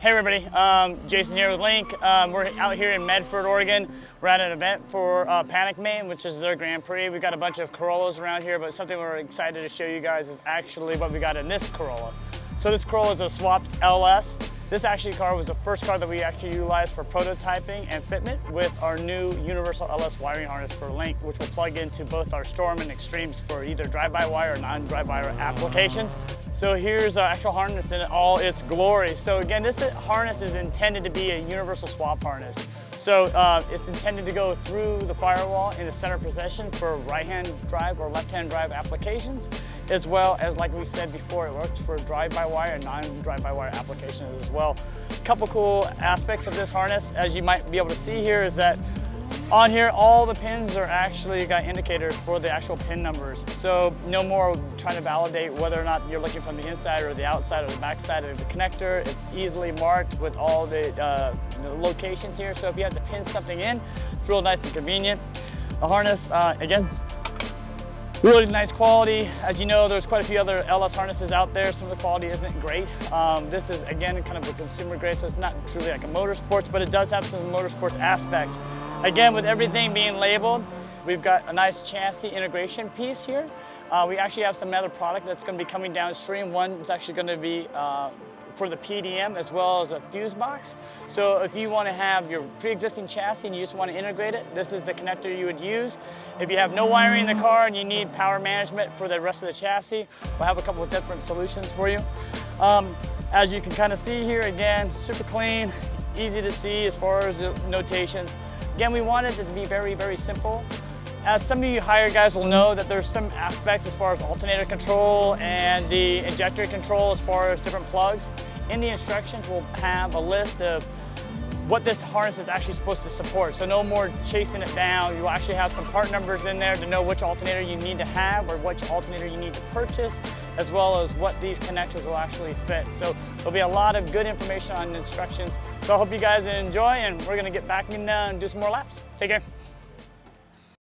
Hey everybody, Jason here with Link. We're out here in Medford, Oregon. We're at an event for Panic Main, which is their Grand Prix. We've got a bunch of Corollas around here, but something we're excited to show you guys is actually what we got in this Corolla. So this Corolla is a swapped LS. This car was the first car that we actually utilized for prototyping and fitment with our new universal LS wiring harness for Link, which will plug into both our Storm and Extremes for either drive-by-wire or non-drive-by-wire applications. So here's our actual harness in all its glory. So again, this harness is intended to be a universal swap harness. So it's intended to go through the firewall in the center position for right-hand drive or left-hand drive applications, as well as, like we said before, it works for drive-by-wire and non-drive-by-wire applications as well. A couple cool aspects of this harness, as you might be able to see here, is that on here, all the pins are actually got indicators for the actual pin numbers. So no more trying to validate whether or not you're looking from the inside or the outside or the back side of the connector. It's easily marked with all the locations here. So if you have to pin something in, it's real nice and convenient. The harness, again, really nice quality. As you know, there's quite a few other LS harnesses out there. Some of the quality isn't great. This is, again, kind of a consumer grade, so it's not truly like a motorsports, but it does have some motorsports aspects. Again, with everything being labeled, we've got a nice chassis integration piece here. We actually have some other product that's going to be coming downstream. One is actually going to be for the PDM as well as a fuse box. So if you want to have your pre-existing chassis and you just want to integrate it, this is the connector you would use. If you have no wiring in the car and you need power management for the rest of the chassis, we'll have a couple of different solutions for you. As you can kind of see here, again, super clean, easy to see as far as the notations. Again, we wanted it to be very, very simple. As some of you hired guys will know, that there's some aspects as far as alternator control and the injector control as far as different plugs. In the instructions, we'll have a list of what this harness is actually supposed to support. So no more chasing it down. You'll actually have some part numbers in there to know which alternator you need to have or which alternator you need to purchase, as well as what these connectors will actually fit. So there'll be a lot of good information on the instructions. So I hope you guys enjoy, and we're gonna get back in and do some more laps. Take care.